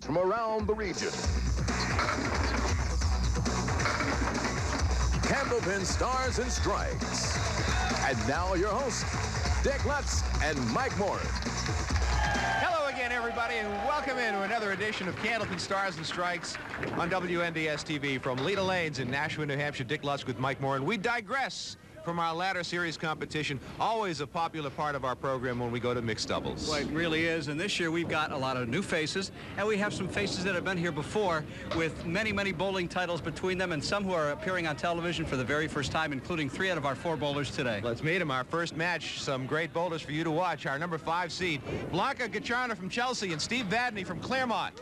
from around the region. Candlepin Stars and Strikes. And now your hosts, Dick Lutz and Mike Moore. Hello again, everybody, and welcome into another edition of Candlepin Stars and Strikes on WNDS-TV from Leda Lanes in Nashua, New Hampshire. Dick Lutz with Mike Moore, and we digress from our ladder series competition, always a popular part of our program when we go to mixed doubles. Well, it really is, and this year we've got a lot of new faces, and we have some faces that have been here before with many, many bowling titles between them, and some who are appearing on television for the very first time, including 3 out of our 4 bowlers today. Let's meet them. Our first match, some great bowlers for you to watch. Our number 5 seed, Blanca Gacharna from Chelsea and Steve Vadney from Claremont.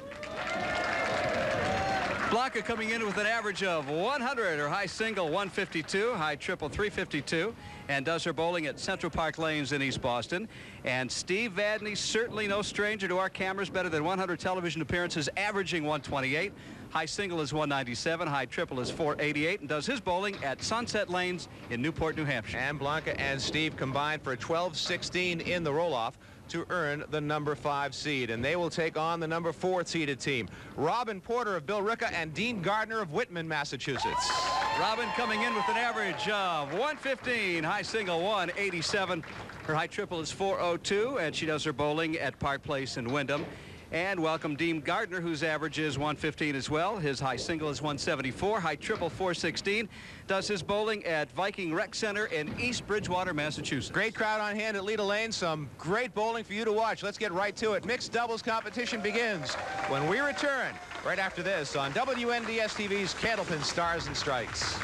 Blanca coming in with an average of 100, her high single 152, high triple 352, and does her bowling at Central Park Lanes in East Boston. And Steve Vadney, certainly no stranger to our cameras, better than 100 television appearances, averaging 128. High single is 197, high triple is 488, and does his bowling at Sunset Lanes in Newport, New Hampshire. And Blanca and Steve combined for a 12-16 in the roll-off to earn the number 5 seed, and they will take on the number 4 seeded team. Robin Porter of Billerica and Dean Gardner of Whitman, Massachusetts. Robin coming in with an average of 115, high single 187. Her high triple is 402, and she does her bowling at Park Place in Wyndham. And welcome Dean Gardner, whose average is 115 as well. His high single is 174, high triple 416. Does his bowling at Viking Rec Center in East Bridgewater, Massachusetts. Great crowd on hand at Leda Lane. Some great bowling for you to watch. Let's get right to it. Mixed doubles competition begins when we return right after this on WNDS-TV's Candlepin Stars and Strikes.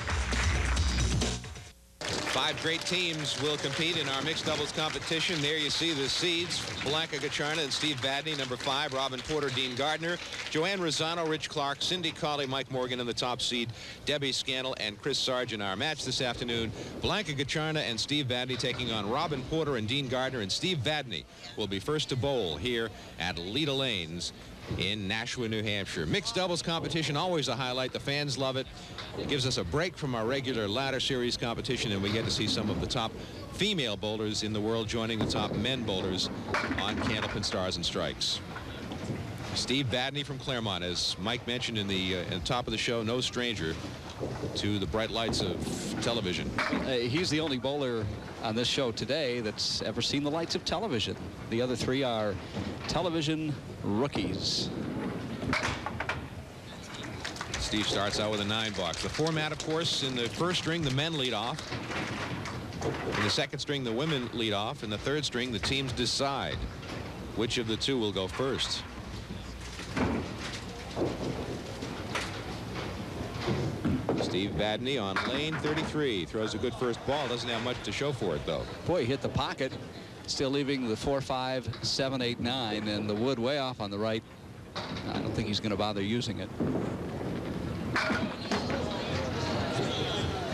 5 great teams will compete in our mixed doubles competition. There you see the seeds. Blanca Gacharna and Steve Vadney, number 5. Robin Porter, Dean Gardner. Joanne Rosano, Rich Clark, Cindy Cawley, Mike Morgan in the top seed. Debbie Scannell and Chris Sargent. Our match this afternoon, Blanca Gacharna and Steve Vadney taking on Robin Porter and Dean Gardner. And Steve Vadney will be first to bowl here at Leda Lanes in Nashua, New Hampshire. Mixed doubles competition, always a highlight. The fans love it. It gives us a break from our regular ladder series competition, and we get to see some of the top female bowlers in the world joining the top men bowlers on Candlepin Stars and Strikes. Steve Vadney from Claremont, as Mike mentioned in the top of the show, no stranger to the bright lights of television. He's the only bowler on this show today that's ever seen the lights of television. The other 3 are television rookies. Steve starts out with a 9 box. The format, of course, in the first string, the men lead off. In the second string, the women lead off. In the third string, the teams decide which of the 2 will go first. Steve Vadney on lane 33. Throws a good first ball. Doesn't have much to show for it, though. Boy, he hit the pocket. Still leaving the 4, 5, 7, 8, 9, and the wood way off on the right. I don't think he's going to bother using it.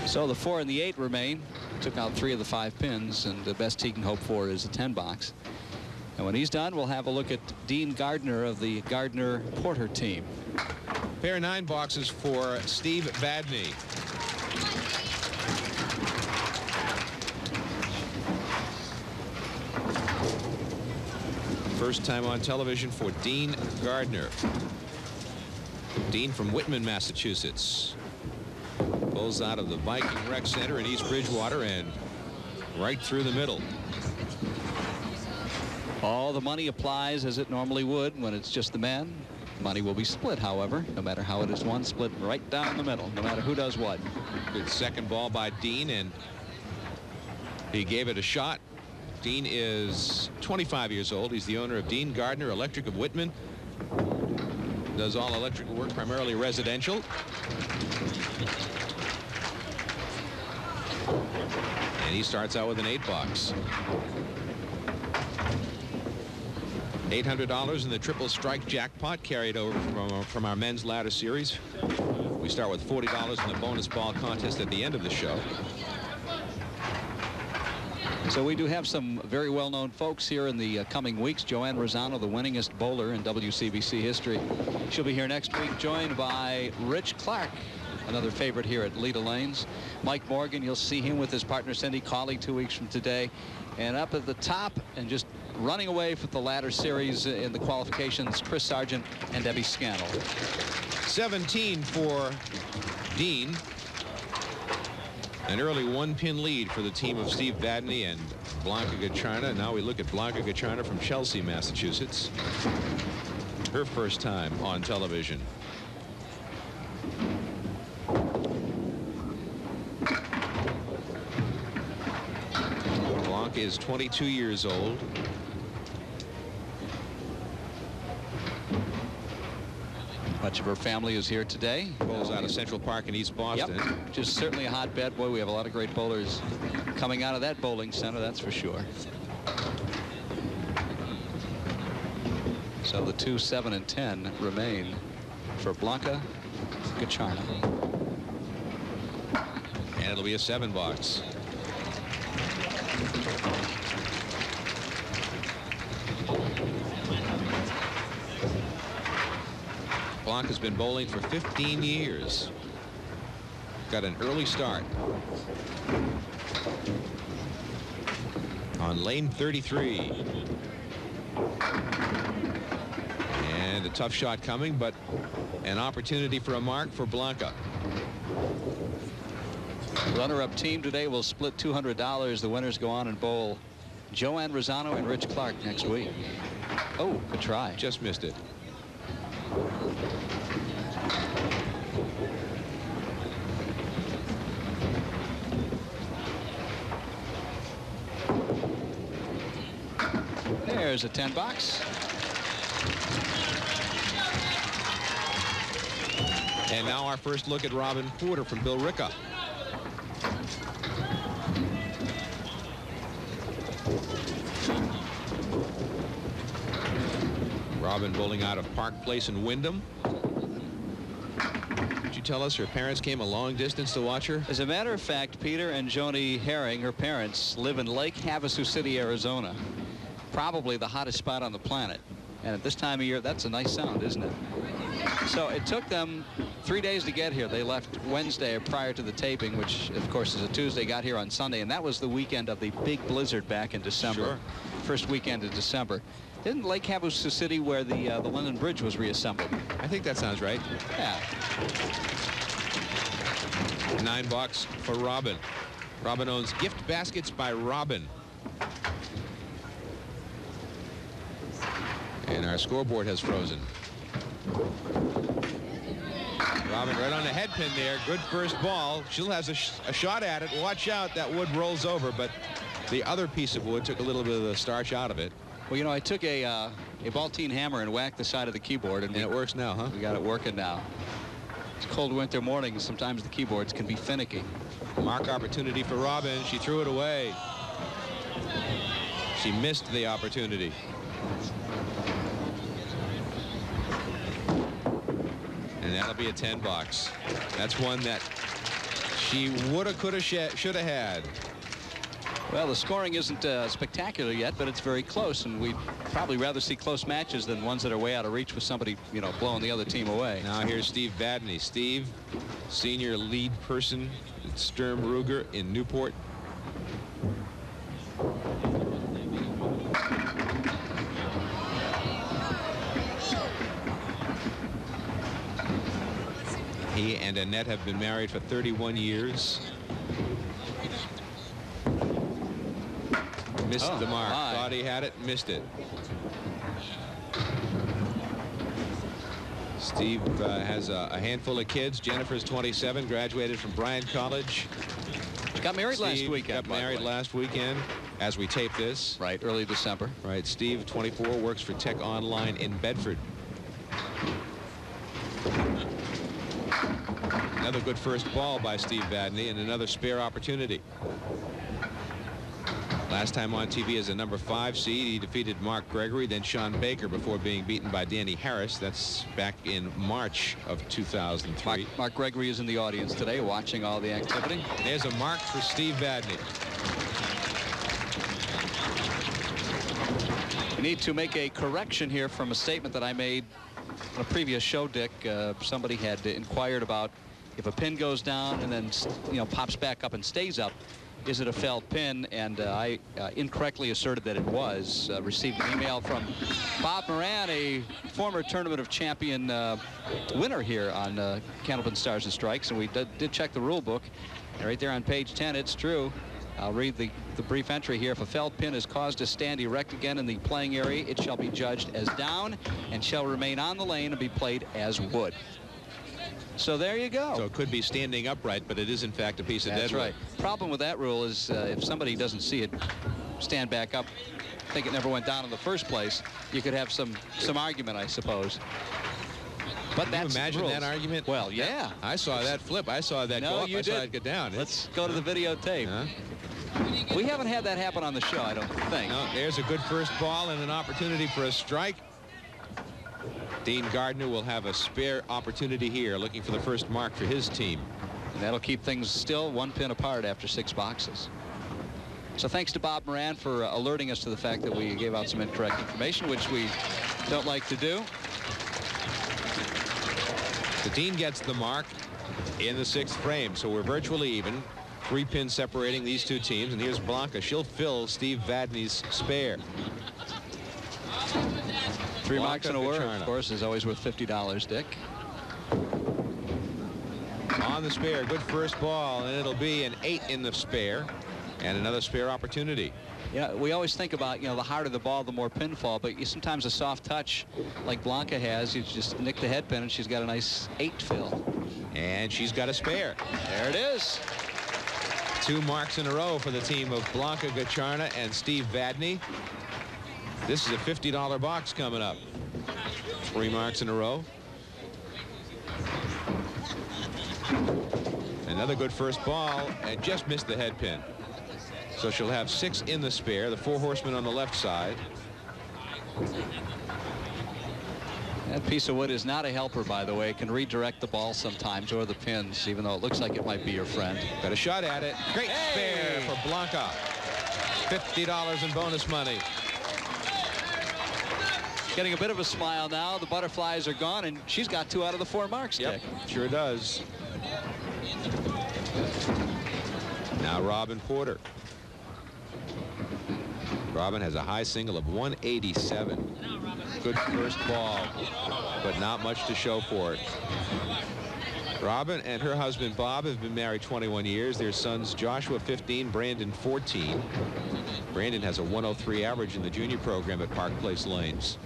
So the 4 and the 8 remain. Took out 3 of the 5 pins, and the best he can hope for is a 10 box. And when he's done, we'll have a look at Dean Gardner of the Gardner Porter team. Pair of 9 boxes for Steve Vadney. First time on television for Dean Gardner. Dean from Whitman, Massachusetts. Pulls out of the Viking Rec Center in East Bridgewater and right through the middle. All the money applies as it normally would when it's just the men. Money will be split, however, no matter how it is won, split right down the middle, no matter who does what. Good second ball by Dean, and he gave it a shot. Dean is 25 years old. He's the owner of Dean Gardner Electric of Whitman. Does all electrical work, primarily residential. And he starts out with an 8 box. $800 in the triple strike jackpot carried over from our men's ladder series. We start with $40 in the bonus ball contest at the end of the show. So we do have some very well-known folks here in the coming weeks. Joanne Rosano, the winningest bowler in WCBC history. She'll be here next week, joined by Rich Clark, another favorite here at Leda Lanes. Mike Morgan, you'll see him with his partner Cindy Cawley 2 weeks from today. And up at the top, and just running away from the latter series in the qualifications, Chris Sargent and Debbie Scannell. 17 for Dean. An early one-pin lead for the team of Steve Vadney and Blanca Gacharna. Now we look at Blanca Gacharna from Chelsea, Massachusetts. Her first time on television. Blanca is 22 years old. Much of her family is here today. Bowls out of Central Park in East Boston. Yep. Just certainly a hotbed. Boy, we have a lot of great bowlers coming out of that bowling center, that's for sure. So the 2, 7, and 10 remain for Blanca Gacharna. And it'll be a 7 box. Blanca's been bowling for 15 years. Got an early start on lane 33. And a tough shot coming, but an opportunity for a mark for Blanca. Runner-up team today will split $200. The winners go on and bowl Joanne Rosano and Rich Clark next week. Oh, good try. Just missed it. There's a 10 box. And now our first look at Robin Porter from Bill Ricca. Robin bowling out of Park Place in Wyndham. Did you tell us her parents came a long distance to watch her? As a matter of fact, Peter and Joni Herring, her parents, live in Lake Havasu City, Arizona. Probably the hottest spot on the planet. And at this time of year, that's a nice sound, isn't it? So it took them 3 days to get here. They left Wednesday prior to the taping, which of course is a Tuesday, got here on Sunday, and that was the weekend of the big blizzard back in December. Sure. First Weekend of December. Isn't Lake Havasu City where the London Bridge was reassembled? I think that sounds right. Yeah. 9 bucks for Robin. Robin owns Gift Baskets by Robin. And our scoreboard has frozen. Robin right on the head pin there. Good first ball. She'll have a shot at it. Watch out, that wood rolls over, but the other piece of wood took a little bit of the starch out of it. Well, you know, I took a Baltine hammer and whacked the side of the keyboard, and it works now, huh? We got it working now. It's cold winter mornings. Sometimes the keyboards can be finicky. Mark opportunity for Robin. She threw it away. She missed the opportunity. And that'll be a 10 box. That's one that she woulda, coulda, shoulda had. Well, the scoring isn't spectacular yet, but it's very close, and we'd probably rather see close matches than ones that are way out of reach with somebody, you know, blowing the other team away. Now here's Steve Vadney. Steve, senior lead person at Sturm Ruger in Newport. He and Annette have been married for 31 years. Missed the mark. Thought he had it, missed it. Steve has a handful of kids. Jennifer's 27, graduated from Bryant College. Got married Steve last weekend. Got married last weekend as we tape this. Right, early December. Right, Steve, 24, works for Tech Online in Bedford. Another good first ball by Steve Vadney and another spare opportunity. Last time on TV as a number 5 seed, he defeated Mark Gregory, then Sean Baker before being beaten by Danny Harris. That's back in March of 2003. Mark Gregory is in the audience today watching all the activity. There's a mark for Steve Vadney. We need to make a correction here from a statement that I made on a previous show, Dick. Somebody had inquired about if a pin goes down and then, you know, pops back up and stays up. is it a felt pin? And I incorrectly asserted that it was. Received an email from Bob Moran, a former Tournament of Champion winner here on Candlepin Stars and Strikes, and we did check the rule book. And right there on page 10, it's true. I'll read the brief entry here. If a felt pin is caused to stand erect again in the playing area, it shall be judged as down and shall remain on the lane and be played as wood. So there you go. So it could be standing upright, but it is in fact a piece of deadwood. That's right. Problem with that rule is if somebody doesn't see it stand back up, think it never went down in the first place, you could have some argument, I suppose. But Can you imagine that argument? Well, yeah. I saw that flip. I saw that go up. I saw it go down. Let's go to the videotape. We haven't had that happen on the show, I don't think. No, there's a good first ball and an opportunity for a strike. Dean Gardner will have a spare opportunity here, looking for the first mark for his team. And that'll keep things still 1 pin apart after 6 boxes. So thanks to Bob Moran for alerting us to the fact that we gave out some incorrect information, which we don't like to do. The Dean gets the mark in the 6th frame, so we're virtually even. 3 pins separating these two teams, and here's Blanca. She'll fill Steve Vadney's spare. 3 marks and a word, of course, is always worth $50, Dick. On the spare, good first ball, and it'll be an 8 in the spare, and another spare opportunity. Yeah, we always think about, the harder the ball, the more pinfall, but sometimes a soft touch like Blanca has, you just nick the head pin, and she's got a nice 8 fill. And she's got a spare. There it is. 2 marks in a row for the team of Blanca Gacharna and Steve Vadney. This is a $50 box coming up. 3 marks in a row. Another good first ball, and just missed the head pin. So she'll have 6 in the spare, the 4 horsemen on the left side. That piece of wood is not a helper, by the way. It can redirect the ball sometimes, or the pins, even though it looks like it might be your friend. Got a shot at it. Great spare for Blanca. $50 in bonus money. Getting a bit of a smile now. The butterflies are gone, and she's got 2 out of the 4 marks, Dick. Sure does. Now Robin Porter. Robin has a high single of 187. Good first ball, but not much to show for it. Robin and her husband Bob have been married 21 years. Their sons Joshua 15, Brandon 14. Brandon has a 103 average in the junior program at Park Place Lanes.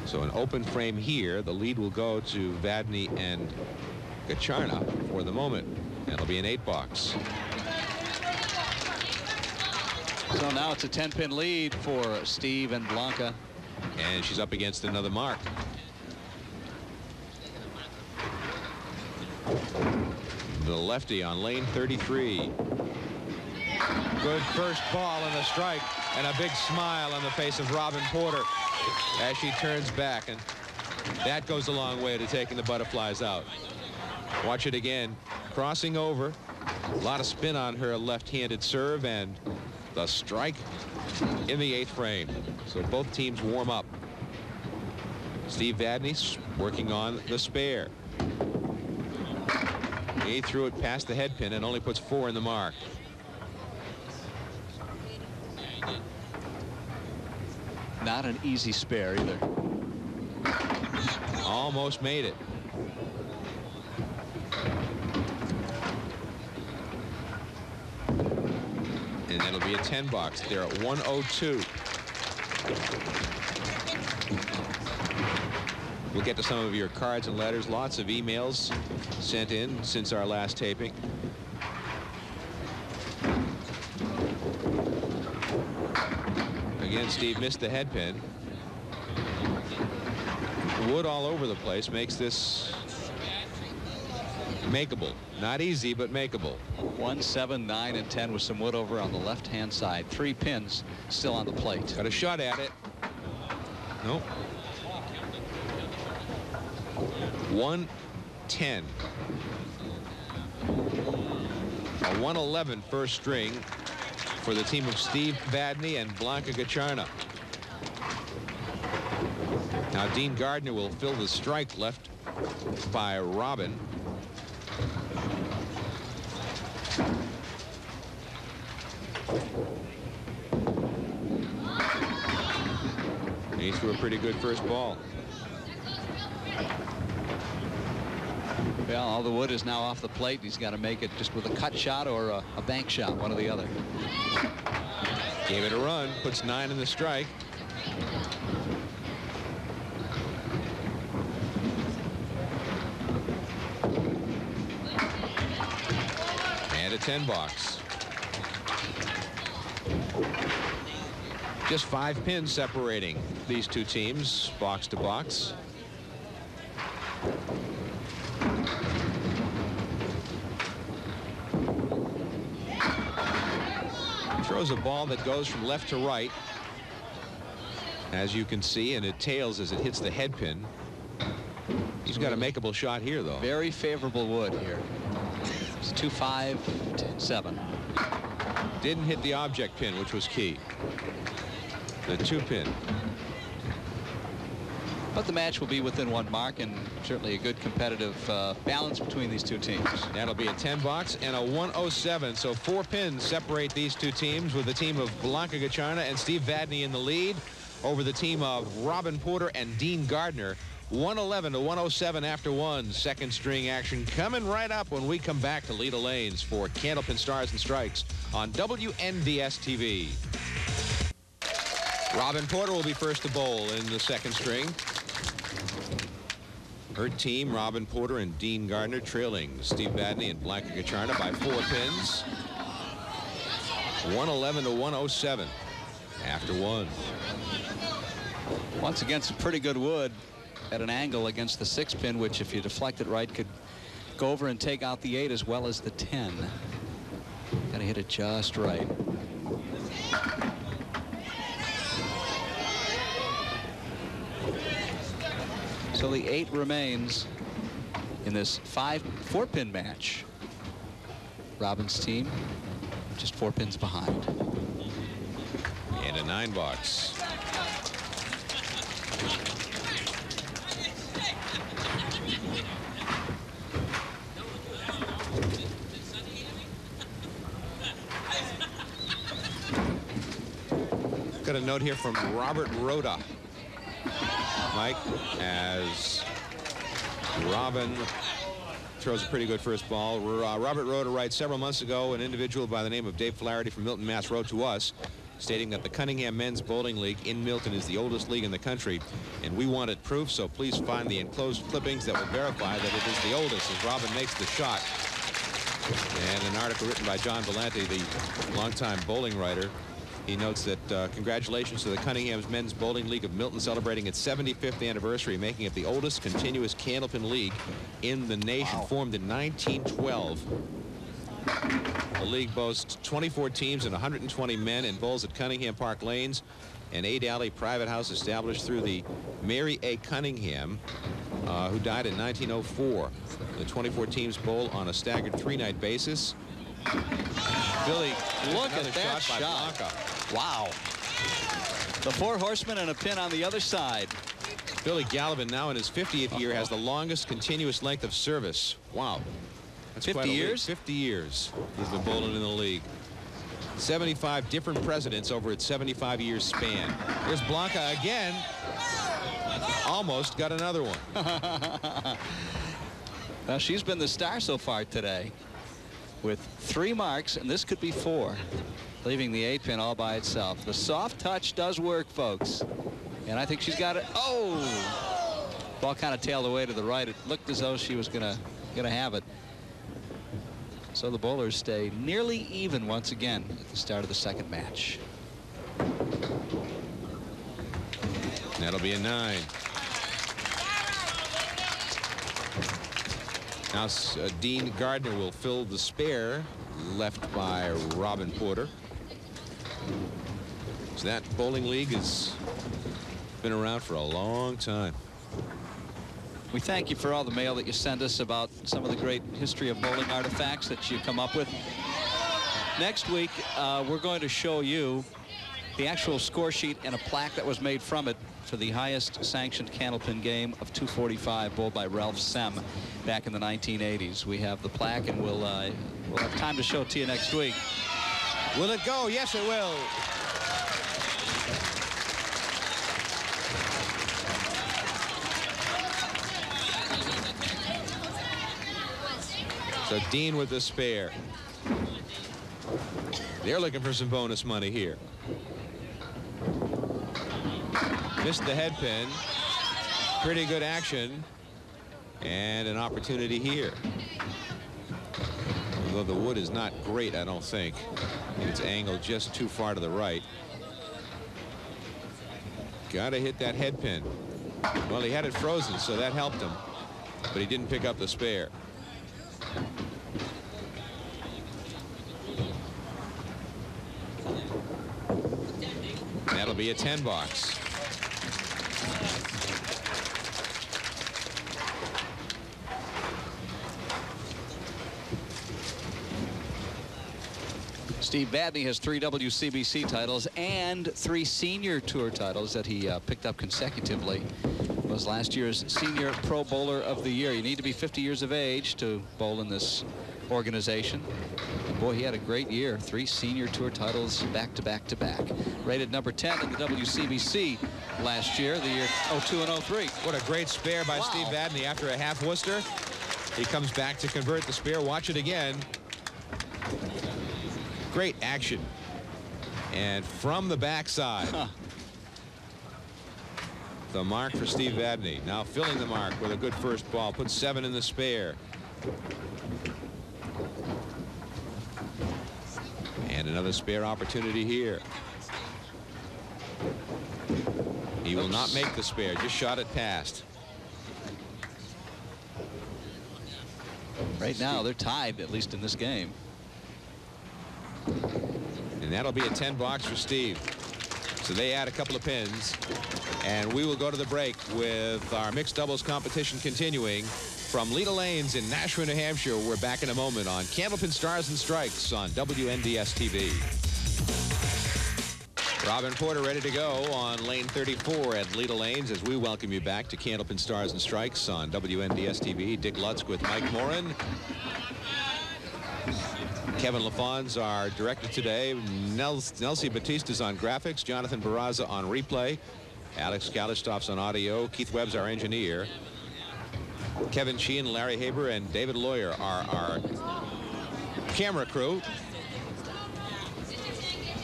So an open frame here. The lead will go to Vadney and Gacharna for the moment. That'll be an 8 box. So now it's a 10-pin lead for Steve and Blanca. And she's up against another mark. The lefty on lane 33. Good first ball and a strike, and a big smile on the face of Robin Porter as she turns back, and that goes a long way to taking the butterflies out. Watch it again. Crossing over. A lot of spin on her left-handed serve, and the strike in the 8th frame. So both teams warm up. Steve Vadney working on the spare. He threw it past the head pin and only puts 4 in the mark. Not an easy spare either. Almost made it. And that'll be a 10 box. They're at 102. We'll get to some of your cards and letters. Lots of emails sent in since our last taping. Again, Steve missed the head pin. Wood all over the place makes this makeable. Not easy, but makeable. 1, 7, 9, and 10 with some wood over on the left-hand side. 3 pins still on the plate. Got a shot at it. Nope. 110. A 111 first string for the team of Steve Vadney and Blanca Gacharna. Now Dean Gardner will fill the strike left by Robin. He threw a pretty good first ball. Well, all the wood is now off the plate. He's got to make it just with a cut shot or a bank shot, one or the other. Gave it a run, puts 9 in the strike. And a 10 box. Just 5 pins separating these two teams, box to box. Throws a ball that goes from left to right, as you can see, and it tails as it hits the head pin. He's got a makeable shot here, though. Very favorable wood here. It's 2-5, 7. Didn't hit the object pin, which was key. The 2 pin. But the match will be within 1 mark, and certainly a good competitive balance between these two teams. That'll be a 10 box and a 107. So 4 pins separate these two teams, with the team of Blanca Gacharna and Steve Vadney in the lead over the team of Robin Porter and Dean Gardner. 111 to 107 after 1. Second string action coming right up when we come back to Leda Lanes for Candlepin Stars and Strikes on WNDS TV. Robin Porter will be first to bowl in the second string. Her team, Robin Porter and Dean Gardner, trailing Steve Vadney and Blanca Gacharna by 4 pins. 111 to 107 after 1. Once again, some pretty good wood at an angle against the 6 pin, which if you deflect it right could go over and take out the 8 as well as the 10. Gotta hit it just right. So the 8 remains in this 4-pin match. Robin's team just 4 pins behind. And a 9 box. Got a note here from Robert Rhoda. Mike, as Robin throws a pretty good first ball. Robert Rhoda writes, several months ago, an individual by the name of Dave Flaherty from Milton, Mass. wrote to us stating that the Cunningham Men's Bowling League in Milton is the oldest league in the country, and we wanted proof, so please find the enclosed clippings that will verify that it is the oldest, as Robin makes the shot. And an article written by John Valenti, the longtime bowling writer. He notes that congratulations to the Cunningham's Men's Bowling League of Milton, celebrating its 75th anniversary, making it the oldest continuous Candlepin league in the nation. Wow. Formed in 1912. The league boasts 24 teams and 120 men and bowls at Cunningham Park Lanes, an 8-alley private house established through the Mary A. Cunningham, who died in 1904. The 24 teams bowl on a staggered 3-night basis. Billy, look at that shot. Wow. The 4 horsemen and a pin on the other side. Billy Gallivan, now in his 50th year, has the longest continuous length of service. Wow. That's 50 years? 50 years he's been bowling in the league. 75 different presidents over its 75-year span. Here's Blanca again. Almost got another one. Well, she's been the star so far today, with 3 marks, and this could be 4, leaving the 8-pin all by itself. The soft touch does work, folks, and I think she's got it. Oh! Ball kind of tailed away to the right. It looked as though she was gonna have it. So the bowlers stay nearly even once again at the start of the second match. That'll be a 9. Now Dean Gardner will fill the spare left by Robin Porter. So that bowling league has been around for a long time. We thank you for all the mail that you send us about some of the great history of bowling artifacts that you come up with. Next week, we're going to show you the actual score sheet and a plaque that was made from it for the highest sanctioned Candlepin game of 245, bowled by Ralph Sem back in the 1980s. We have the plaque, and we'll have time to show it to you next week. Will it go? Yes, it will. So Dean with the spare. They're looking for some bonus money here. Missed the head pin. Pretty good action. And an opportunity here. Although the wood is not great, I don't think. It's angled just too far to the right. Got to hit that head pin. Well, he had it frozen, so that helped him. But he didn't pick up the spare. That'll be a 10 box. Steve Vadney has 3 WCBC titles and 3 senior tour titles that he picked up consecutively. Was last year's Senior Pro Bowler of the Year. You need to be 50 years of age to bowl in this organization. And boy, he had a great year. 3 senior tour titles back to back to back. Rated number 10 in the WCBC last year, the year 02 and 03. What a great spare by Steve Vadney after a half Worcester. He comes back to convert the spare. Watch it again. Great action. And from the backside. The mark for Steve Vadney. Now filling the mark with a good first ball. Put 7 in the spare. And another spare opportunity here. He will not make the spare. Just shot it past. Right now they're tied, at least in this game. And that'll be a 10 box for Steve. So they add a couple of pins. And we will go to the break with our mixed doubles competition continuing from Leda Lanes in Nashua, New Hampshire. We're back in a moment on Candlepin Stars and Strikes on WNDS TV. Robin Porter ready to go on lane 34 at Leda Lanes as we welcome you back to Candlepin Stars and Strikes on WNDS TV. Dick Lutz with Mike Morin. Kevin LaFon's our director today. Nelsie Batista's on graphics. Jonathan Barraza on replay. Alex Kalistoff's on audio. Keith Webb's our engineer. Kevin Sheehan, Larry Haber, and David Lawyer are our camera crew,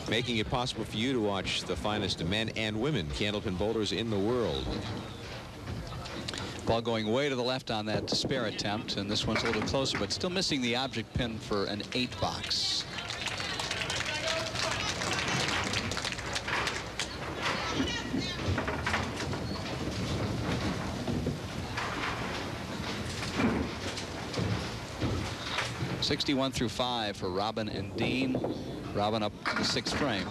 making it possible for you to watch the finest men and women Candlepin bowlers in the world. Ball going way to the left on that spare attempt, and this one's a little closer, but still missing the object pin for an 8 box. .61 through 5 for Robin and Dean. Robin up in the 6th frame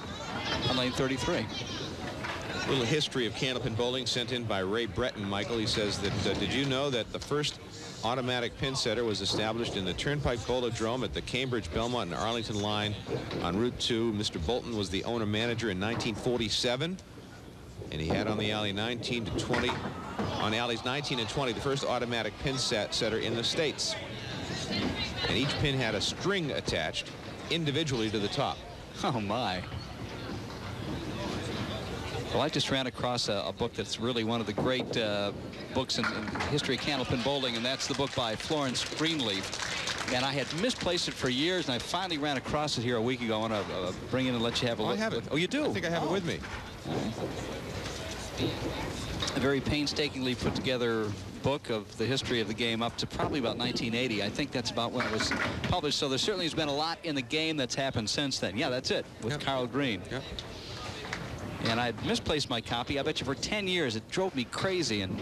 on lane 33. A little history of Candlepin bowling sent in by Ray Breton, Michael. He says that, did you know that the first automatic pin setter was established in the Turnpike Bowlodrome at the Cambridge, Belmont, and Arlington line on Route 2. Mr. Bolton was the owner-manager in 1947, and he had on the alley 19 to 20. On alleys 19 and 20, the first automatic pin setter in the States. And each pin had a string attached individually to the top. Oh, my. Well, I just ran across a book that's really one of the great books in the history of Candlepin bowling, and that's the book by Florence Greenleaf. And I had misplaced it for years, and I finally ran across it here a week ago. I want to bring it in and let you have a look. I have it. Oh, you do? I think I have it with me. A very painstakingly put together book of the history of the game up to probably about 1980. I think that's about when it was published. So there certainly has been a lot in the game that's happened since then. Yeah, that's it, with Carl Green. Yep. And I'd misplaced my copy. I bet you for 10 years it drove me crazy, and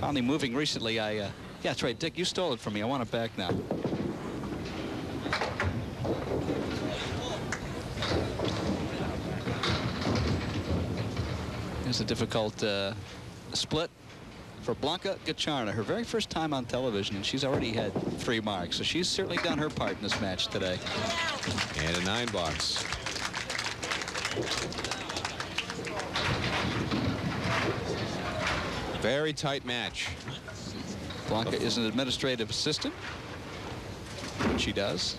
finally moving recently, yeah, that's right, Dick, you stole it from me. I want it back now. It's a difficult split for Blanca Gacharna, her very first time on television, and she's already had 3 marks, so she's certainly done her part in this match today. And a 9 box. Very tight match. Blanca is an administrative assistant, which she does.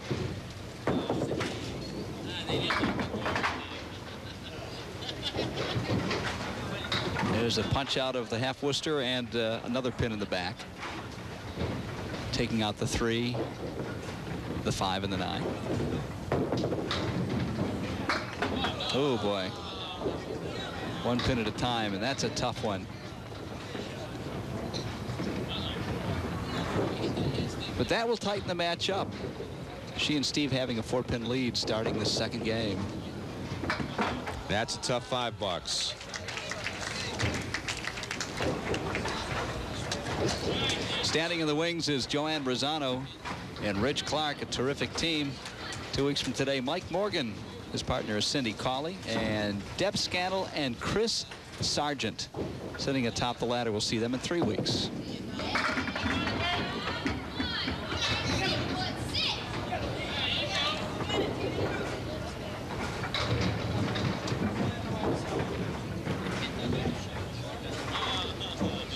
There's a punch out of the half Worcester and another pin in the back, taking out the 3, the 5, and the 9. Oh boy, one pin at a time, and that's a tough one. But that will tighten the match up. She and Steve having a 4-pin lead starting the second game. That's a tough $5. Standing in the wings is Joanne Rosano and Rich Clark, a terrific team. 2 weeks from today, Mike Morgan, his partner is Cindy Cawley, and Deb Scannell and Chris Sargent sitting atop the ladder. We'll see them in 3 weeks.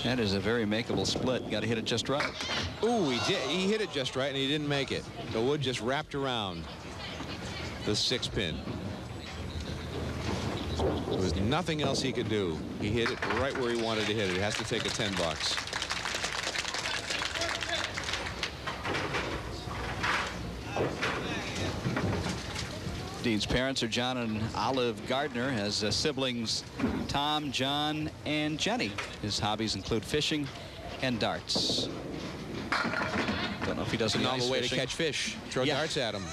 That is a very makeable split. Got to hit it just right. Ooh, he did. He hit it just right, and he didn't make it. The wood just wrapped around the 6-pin. There was nothing else he could do. He hit it right where he wanted to hit it. It has to take a $10. Dean's parents are John and Olive Gardner, has siblings Tom, John, and Jenny. His hobbies include fishing and darts. Don't know if he does any It's a novel way fishing. to catch fish. Throw darts at them.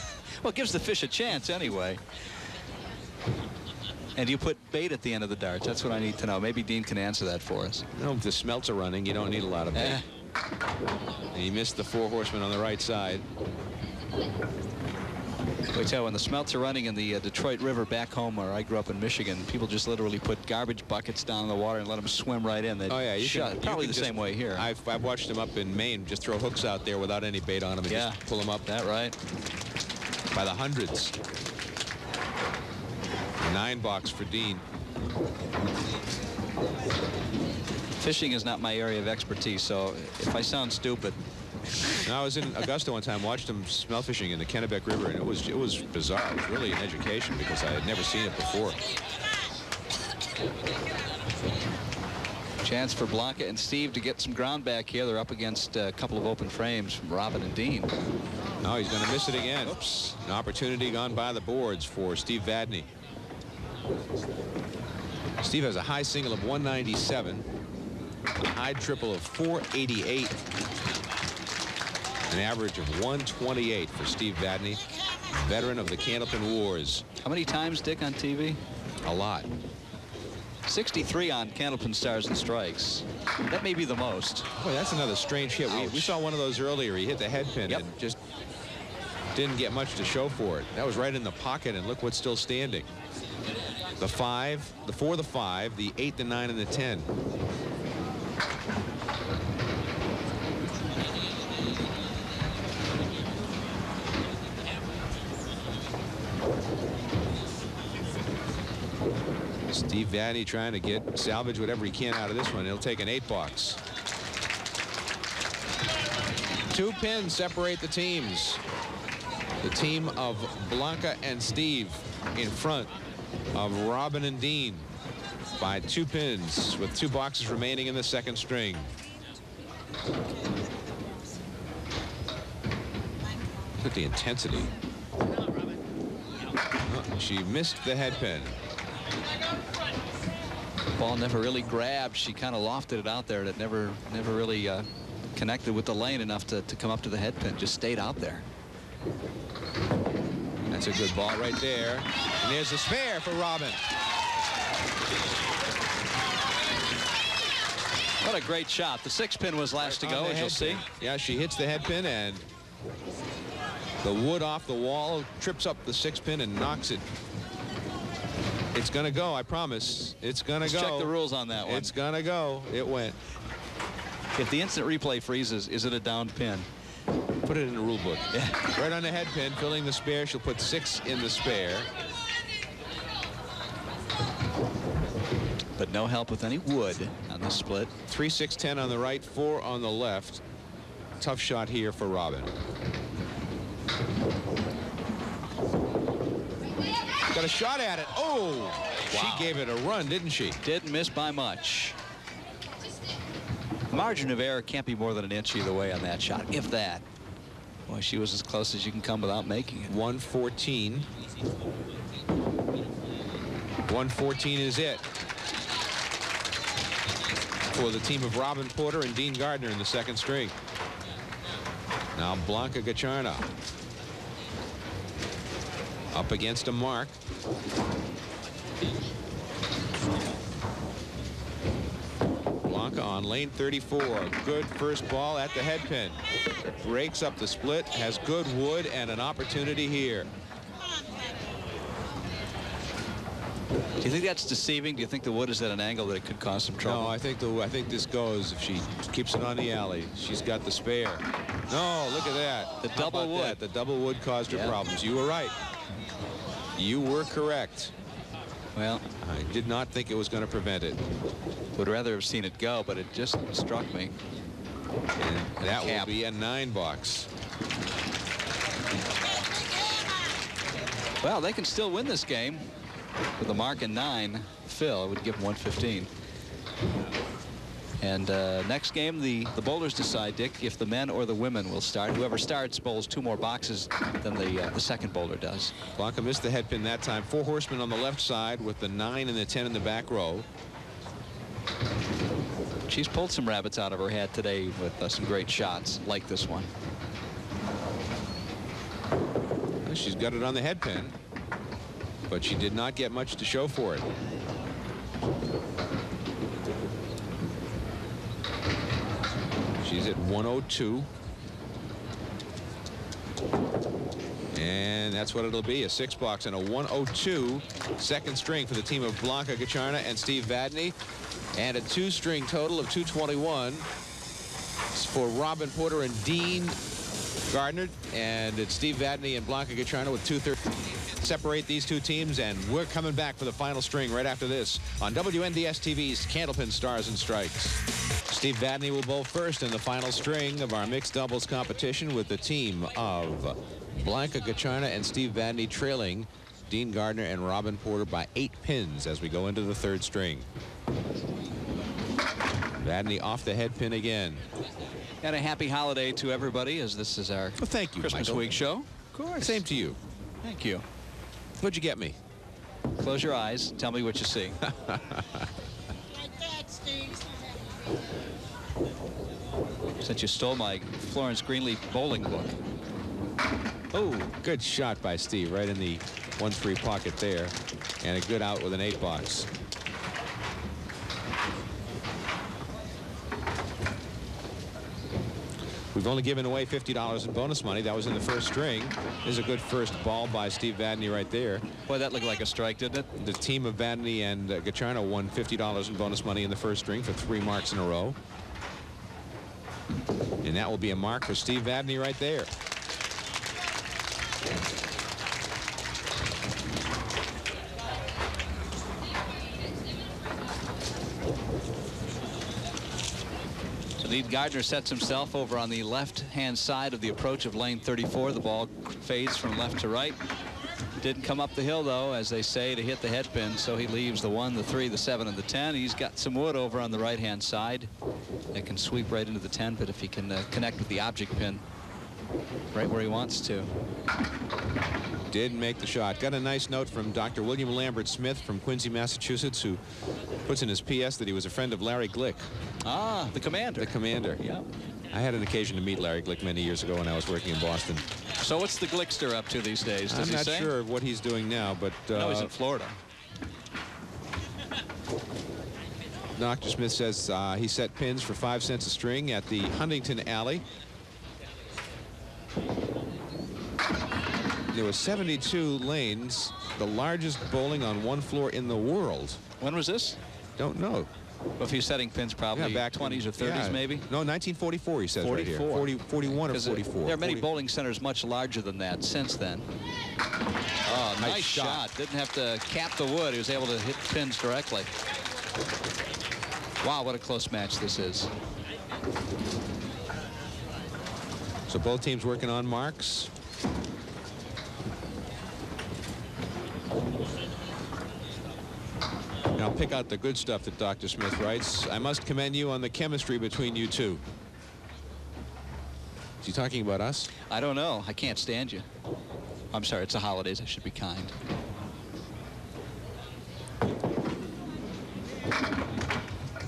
Well, it gives the fish a chance anyway. And you put bait at the end of the darts. That's what I need to know. Maybe Dean can answer that for us. No, if the smelts are running, you don't need a lot of bait. And he missed the 4 horsemen on the right side. We tell you, when the smelts are running in the Detroit River back home where I grew up in Michigan, people just literally put garbage buckets down in the water and let them swim right in. Oh yeah, you can, probably you the can same way here. I've watched them up in Maine just throw hooks out there without any bait on them and just pull them up. That right? By the hundreds. $9 for Dean. Fishing is not my area of expertise, so if I sound stupid. I was in Augusta one time, watched them smell fishing in the Kennebec River, and it was bizarre. It was really an education because I had never seen it before. Chance for Blanca and Steve to get some ground back here. They're up against a couple of open frames from Robin and Dean. No, he's going to miss it again. Oops. An opportunity gone by the boards for Steve Vadney. Steve has a high single of 197, a high triple of 488. An average of 128 for Steve Vadney, veteran of the Candlepin Wars. How many times, Dick, on TV? A lot. 63 on Candlepin Stars and Strikes. That may be the most. Boy, that's another strange hit. We saw one of those earlier. He hit the head pin and just didn't get much to show for it. That was right in the pocket, and look what's still standing. The 5, the 4, the 5, the 8, the 9, and the 10. Steve Vadney trying to salvage whatever he can out of this one. He'll take an $8. 2 pins separate the teams. The team of Blanca and Steve in front of Robin and Dean by 2 pins with 2 boxes remaining in the second string. Look at the intensity. Oh, she missed the head pin. Ball never really grabbed. She kind of lofted it out there, and it never really connected with the lane enough to come up to the head pin. Just stayed out there. That's a good ball right there. And there's a spare for Robin. What a great shot. The 6-pin was last to go, as you'll see. Yeah, she hits the head pin, and the wood off the wall trips up the 6-pin and knocks it. It's going to go, I promise. It's going to go. Check the rules on that one. It's going to go. It went. If the instant replay freezes, is it a downed pin? Put it in the rule book. Yeah. Right on the head pin, filling the spare. She'll put 6 in the spare. But no help with any wood on the split. 3, 6, 10 on the right, 4 on the left. Tough shot here for Robin. Got a shot at it. Oh, wow. She gave it a run, didn't she? Didn't miss by much. The margin of error can't be more than an inch either way on that shot, if that. Boy, she was as close as you can come without making it. 114. 114 is it for the team of Robin Porter and Dean Gardner in the second string. Now Blanca Gacharna up against a mark. Blanca on lane 34. Good first ball at the head pin. Breaks up the split, has good wood and an opportunity here. Do you think that's deceiving? Do you think the wood is at an angle that it could cause some trouble? No, I think this goes if she keeps it on the alley. She's got the spare. No, look at that. The double wood. That? The double wood caused her problems. You were right. You were correct. Well, I did not think it was going to prevent it. Would rather have seen it go, but it just struck me. And that will be a 9 box. Well, they can still win this game with a mark in 9. Phil would give them 115. And next game, the bowlers decide, Dick, if the men or the women will start. Whoever starts bowls 2 more boxes than the second bowler does. Blanca missed the head pin that time. 4 horsemen on the left side with the 9 and the 10 in the back row. She's pulled some rabbits out of her hat today with some great shots like this one. Well, she's got it on the head pin, but she did not get much to show for it. She's at 102. And that's what it'll be, a 6 box and a 102 second string for the team of Blanca Gacharna and Steve Vadney, and a 2-string total of 221 for Robin Porter and Dean Gardner, and it's Steve Vadney and Blanca Gacharna with 230. Separate these two teams, and we're coming back for the final string right after this on WNDS TV's Candlepin Stars and Strikes. Steve Vadney will bowl first in the final string of our mixed doubles competition, with the team of Blanca Gacharna and Steve Vadney trailing Dean Gardner and Robin Porter by 8 pins as we go into the third string. Vadney off the head pin again. And a happy holiday to everybody, as this is our thank you, Christmas Michael. week show. Of course. Same to you. Thank you. What'd you get me? Close your eyes. Tell me what you see. Like that, Steve. Since you stole my Florence Greenleaf bowling book. Oh, good shot by Steve, right in the 1-3 pocket there, and a good out with an 8 box. We've only given away $50 in bonus money. That was in the first string. There's a good first ball by Steve Vadney right there. Boy, that looked like a strike, didn't it? The team of Vadney and Gacharna won $50 in bonus money in the first string for 3 marks in a row. And that will be a mark for Steve Vadney right there. Dean Gardner sets himself over on the left-hand side of the approach of lane 34. The ball fades from left to right. Didn't come up the hill, though, as they say, to hit the head pin, so he leaves the 1, the 3, the 7, and the 10. He's got some wood over on the right-hand side that can sweep right into the 10, but if he can connect with the object pin right where he wants to. Did make the shot. Got a nice note from Dr. William Lambert Smith from Quincy, Massachusetts, who puts in his PS that he was a friend of Larry Glick. Ah, the commander. The commander. Yeah. I had an occasion to meet Larry Glick many years ago when I was working in Boston. So what's the Glickster up to these days? Does I'm he not say? sure of what he's doing now, but No, he's in Florida. Dr. Smith says he set pins for 5 cents a string at the Huntington Alley. There were 72 lanes, the largest bowling on one floor in the world. When was this? Don't know. Well, if he's setting pins, probably back 20s or 30s, maybe. No, 1944, he says 44. right here. 41 or 44. There are many bowling centers much larger than that since then. Oh, nice shot. Didn't have to cap the wood. He was able to hit pins directly. Wow, what a close match this is. So both teams working on marks. Now pick out the good stuff that Dr. Smith writes. I must commend you on the chemistry between you two. Is he talking about us? I don't know. I can't stand you. I'm sorry, it's the holidays. I should be kind.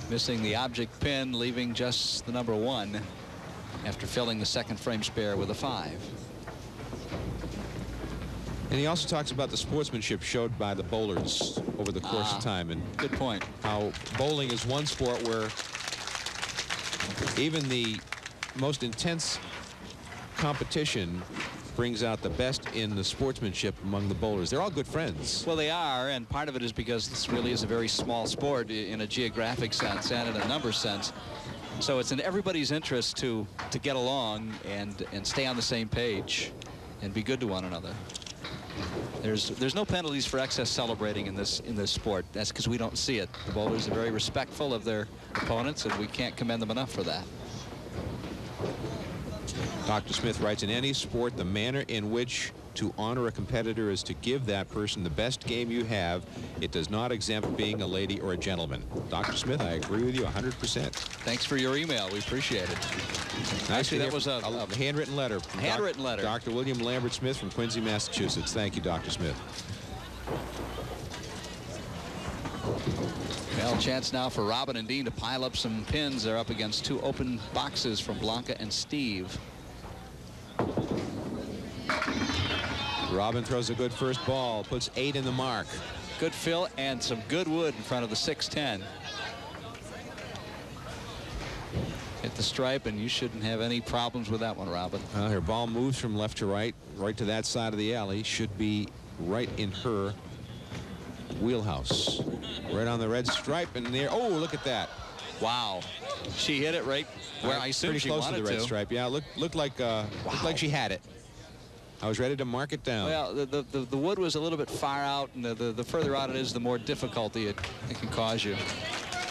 Missing the object pin, leaving just the number 1 after filling the second frame spare with a 5. And he also talks about the sportsmanship showed by the bowlers over the course of time. And good point. How bowling is one sport where even the most intense competition brings out the best in the sportsmanship among the bowlers. They're all good friends. Well, they are, and part of it is because this really is a very small sport in a geographic sense and in a number sense. So it's in everybody's interest to get along and stay on the same page and be good to one another. There's no penalties for excess celebrating in this sport. That's because we don't see it. The bowlers are very respectful of their opponents, and we can't commend them enough for that. Dr. Smith writes, in any sport, the manner in which to honor a competitor is to give that person the best game you have. It does not exempt being a lady or a gentleman. Dr. Smith, I agree with you 100%. Thanks for your email. We appreciate it. Actually, that was a handwritten letter. Handwritten letter. Dr. William Lambert Smith from Quincy, Massachusetts. Thank you, Dr. Smith. Well, chance now for Robin and Dean to pile up some pins. They're up against 2 open boxes from Blanca and Steve. Robin throws a good first ball, puts 8 in the mark. Good fill and some good wood in front of the 610. Hit the stripe, and you shouldn't have any problems with that one, Robin. Her ball moves from left to right to that side of the alley. Should be right in her wheelhouse. Right on the red stripe, and there. Oh, look at that! Wow, she hit it right where I assume she close wanted to the red stripe. Yeah, looked like she had it. I was ready to mark it down. Well, the wood was a little bit far out, and the further out it is, the more difficulty it can cause you.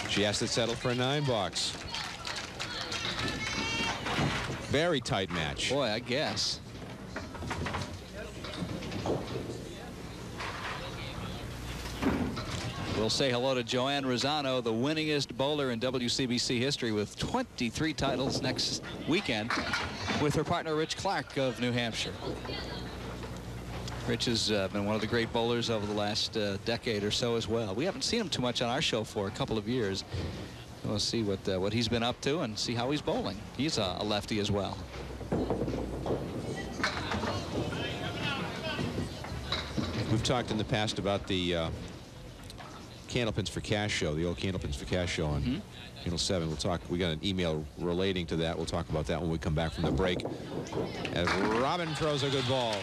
She has to settle for a 9 box. Very tight match. Boy, I guess. We'll say hello to Joanne Rosano, the winningest bowler in WCBC history with 23 titles next weekend, with her partner Rich Clark of New Hampshire. Rich has been one of the great bowlers over the last decade or so as well. We haven't seen him too much on our show for a couple of years. We'll see what he's been up to and see how he's bowling. He's a lefty as well. We've talked in the past about the Candlepins for Cash show, the old Candlepins for Cash show on Channel 7. We'll talk. We got an email relating to that. We'll talk about that when we come back from the break. As Robin throws a good ball.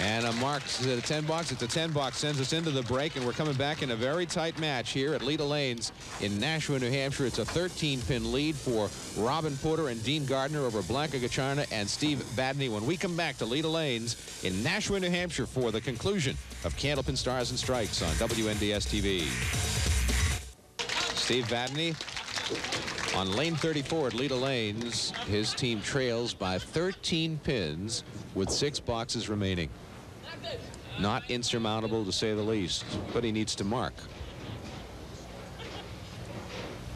And a mark at a 10 box. It's a 10 box. Sends us into the break, and we're coming back in a very tight match here at Leda Lanes in Nashua, New Hampshire. It's a 13-pin lead for Robin Porter and Dean Gardner over Blanca Gacharna and Steve Vadney when we come back to Leda Lanes in Nashua, New Hampshire for the conclusion of Candlepin Stars and Strikes on WNDS TV. Steve Vadney on lane 34 at Leda Lanes. His team trails by 13 pins with 6 boxes remaining. Not insurmountable, to say the least, but he needs to mark.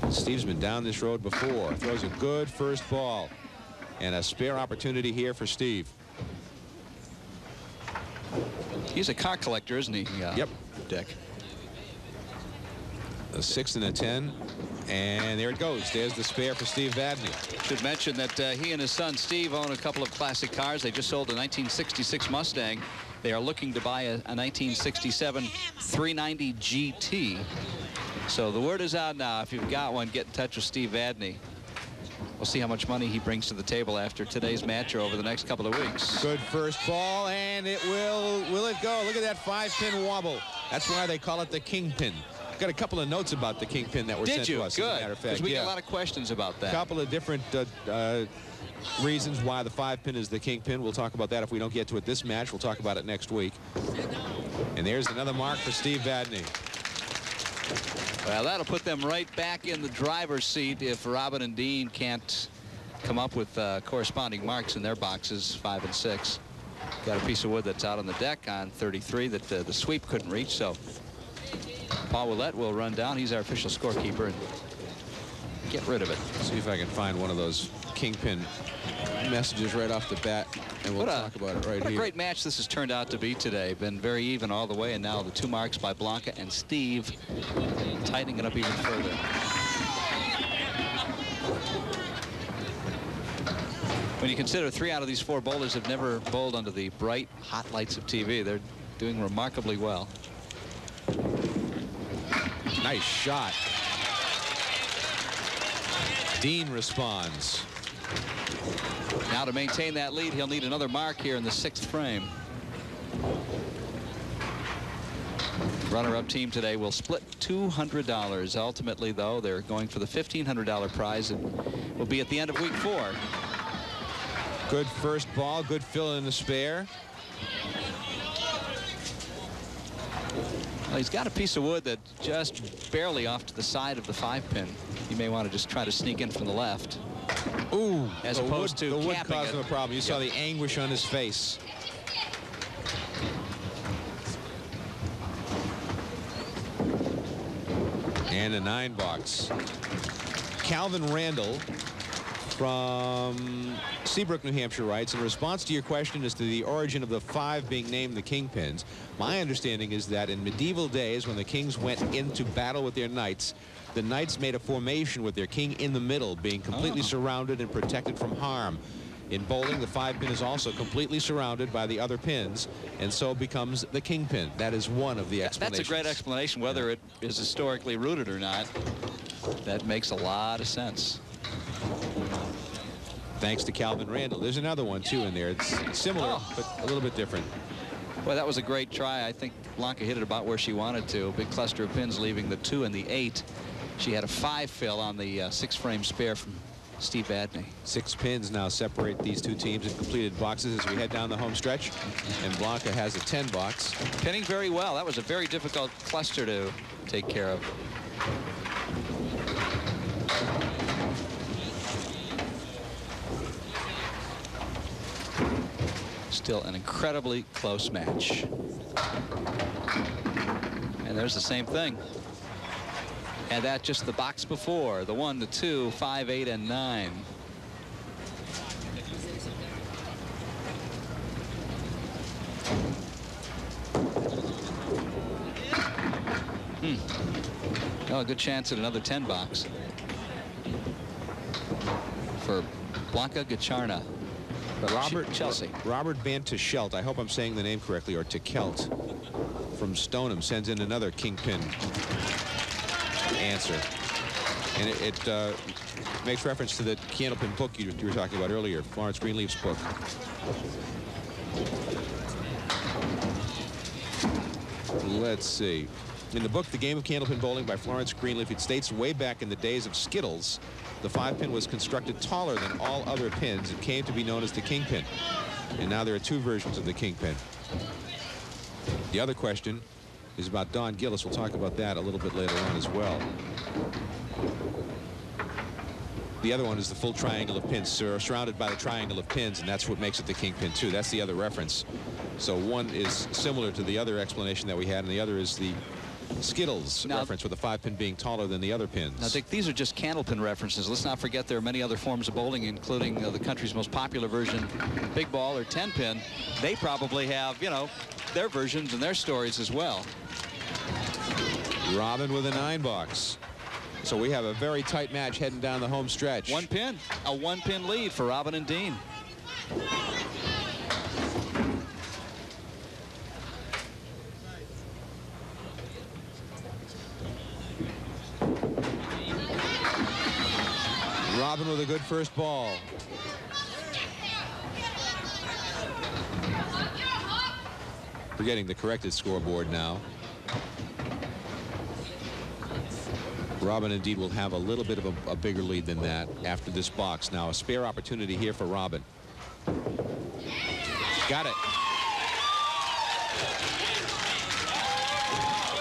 Steve's been down this road before. Throws a good first ball. And a spare opportunity here for Steve. He's a car collector, isn't he? Yep. Dick. A 6 and a 10. And there it goes. There's the spare for Steve Vadney. Should mention that he and his son Steve own a couple of classic cars. They just sold a 1966 Mustang. They are looking to buy a 1967 390 GT. So the word is out now. If you've got one, get in touch with Steve Vadney. We'll see how much money he brings to the table after today's match or over the next couple of weeks. Good first ball, and it will it go? Look at that 5-pin wobble. That's why they call it the kingpin. Got a couple of notes about the kingpin that were sent to us. Good. As a matter of fact, because we get a lot of questions about that. A couple of different reasons why the 5-pin is the kingpin. We'll talk about that if we don't get to it this match. We'll talk about it next week. And there's another mark for Steve Vadney. Well, that'll put them right back in the driver's seat if Robin and Dean can't come up with corresponding marks in their boxes 5 and 6. Got a piece of wood that's out on the deck on 33 that the sweep couldn't reach, so Paul Willett will run down. He's our official scorekeeper and get rid of it. See if I can find one of those kingpin messages right off the bat, and we'll talk about it right here. What a great match this has turned out to be today. Been very even all the way, and now the 2 marks by Blanca and Steve tightening it up even further. When you consider 3 out of these 4 bowlers have never bowled under the bright, hot lights of TV, they're doing remarkably well. Nice shot. Dean responds. Now to maintain that lead, he'll need another mark here in the 6th frame. Runner-up team today will split $200. Ultimately, though, they're going for the $1,500 prize and will be at the end of week 4. Good first ball, good fill in the spare. Well, he's got a piece of wood that just barely off to the side of the 5-pin. You may want to just try to sneak in from the left. Ooh, as opposed to the wood capping caused it. him a problem. You saw the anguish on his face. And a 9 box. Calvin Randall from Seabrook, New Hampshire writes, in response to your question as to the origin of the 5 being named the Kingpins, my understanding is that in medieval days when the kings went into battle with their knights, the knights made a formation with their king in the middle, being completely surrounded and protected from harm. In bowling, the 5-pin is also completely surrounded by the other pins, and so becomes the kingpin. That is one of the explanations. That's a great explanation, whether it is historically rooted or not. That makes a lot of sense. Thanks to Calvin Randall. There's another one, too, in there. It's similar, but a little bit different. Well, that was a great try. I think Blanca hit it about where she wanted to. A big cluster of pins leaving the 2 and the 8. She had a 5 fill on the 6-frame spare from Steve Vadney. 6 pins now separate these 2 teams in completed boxes as we head down the home stretch. And Blanca has a 10 box. Pinning very well. That was a very difficult cluster to take care of. Still an incredibly close match. And there's the same thing. And that just the box before, the 1, the 2, 5, 8, and 9. Oh, a good chance at another 10 box for Blanca Gacharna. Chelsea. Robert Van Tichelt, I hope I'm saying the name correctly, or Tichelt, from Stoneham, sends in another kingpin answer. And it makes reference to the Candlepin book you were talking about earlier, Florence Greenleaf's book. Let's see. In the book, The Game of Candlepin Bowling by Florence Greenleaf, it states way back in the days of Skittles, the 5-pin was constructed taller than all other pins and came to be known as the kingpin. And now there are 2 versions of the kingpin. The other question is about Don Gillis. We'll talk about that a little bit later on as well. The other one is the full triangle of pins, surrounded by the triangle of pins, and that's what makes it the kingpin too. That's the other reference. So one is similar to the other explanation that we had, and the other is the Skittles reference with the 5-pin being taller than the other pins. Now, Dick, these are just Candlepin references. Let's not forget there are many other forms of bowling, including the country's most popular version, big ball or 10-pin. They probably have, you know, their versions and their stories as well. Robin with a 9 box. So we have a very tight match heading down the home stretch. 1 pin, a 1-pin lead for Robin and Dean. Robin with a good first ball. We're getting the corrected scoreboard now. Robin indeed will have a little bit of a bigger lead than that after this box. Now a spare opportunity here for Robin. Got it.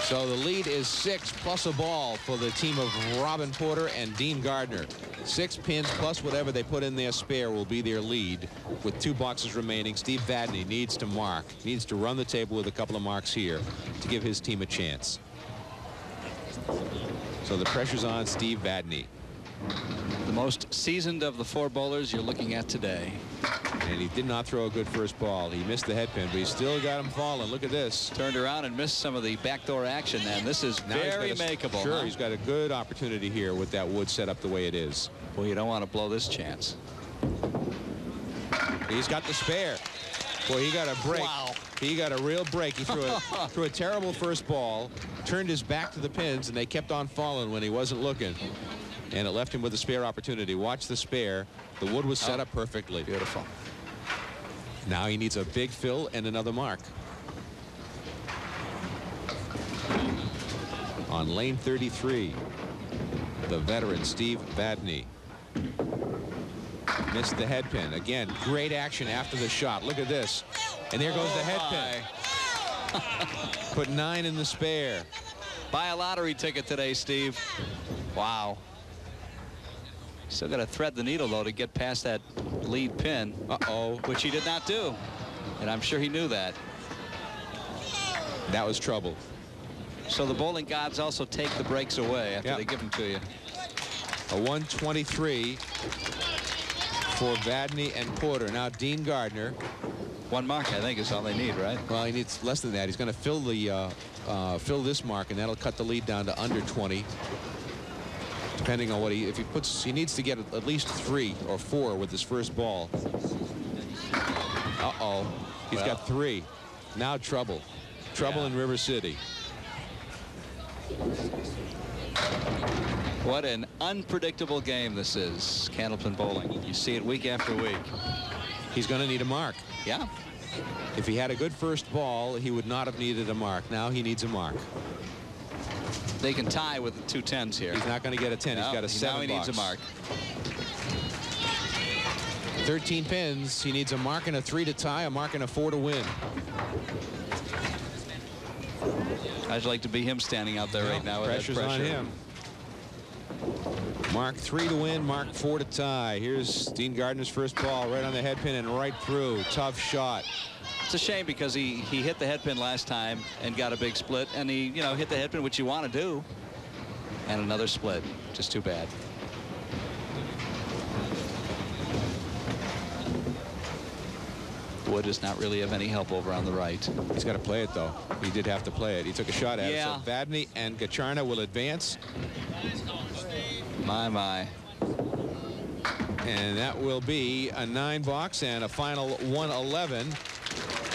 So the lead is 6 plus a ball for the team of Robin Porter and Dean Gardner. 6 pins plus whatever they put in their spare will be their lead with 2 boxes remaining. Steve Vadney needs to mark, needs to run the table with a couple of marks here to give his team a chance. So the pressure's on Steve Vadney. The most seasoned of the 4 bowlers you're looking at today. And he did not throw a good first ball. He missed the head pin, but he still got him falling. Look at this. Turned around and missed some of the backdoor action, and this is very makeable. Sure, huh? He's got a good opportunity here with that wood set up the way it is. Well, you don't want to blow this chance. He's got the spare. Boy, he got a break. Wow. He got a real break. He threw a terrible first ball, turned his back to the pins, and they kept on falling when he wasn't looking. And it left him with a spare opportunity. Watch the spare. The wood was set up perfectly. Beautiful. Now he needs a big fill and another mark. On lane 33, the veteran Steve Vadney missed the head pin. Again, great action after the shot. Look at this. And there goes the head pin. Put 9 in the spare. Buy a lottery ticket today, Steve. Wow. Still got to thread the needle, though, to get past that lead pin. Uh-oh. Which he did not do. And I'm sure he knew that. That was trouble. So the bowling gods also take the breaks away after they give them to you. A 123 for Vadney and Porter. Now Dean Gardner. 1 mark, I think, is all they need, right? Well, he needs less than that. He's going to fill the fill this mark, and that'll cut the lead down to under 20. Depending on what if he puts, he needs to get at least 3 or 4 with his first ball. Uh-oh. He's got 3. Now trouble. Trouble in River City. What an unpredictable game this is, Candlepin bowling. You see it week after week. He's going to need a mark. Yeah. If he had a good first ball, he would not have needed a mark. Now he needs a mark. They can tie with the 2 10s here. He's not going to get a 10. He's got a 7 Now he needs a mark. 13 pins. He needs a mark and a 3 to tie, a mark and a 4 to win. I'd like to be him standing out there right now with Pressure's that pressure. on him. Mark 3 to win, mark 4 to tie. Here's Dean Gardner's first ball right on the head pin and right through. Tough shot. It's a shame because he hit the head pin last time and got a big split, and he hit the head pin, which you want to do, and another split. Just too bad. Wood is not really of any help over on the right. He's got to play it, though. He did have to play it. He took a shot at it. So Vadney and Gacharna will advance. My. And that will be a 9 box and a final 111.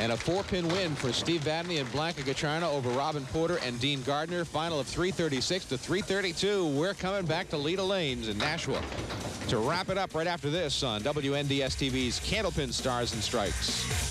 And a 4-pin win for Steve Vadney and Blanca Gacharna over Robin Porter and Dean Gardner. Final of 336 to 332. We're coming back to Leda Lanes in Nashua to wrap it up right after this on WNDS TV's Candlepin Stars and Strikes.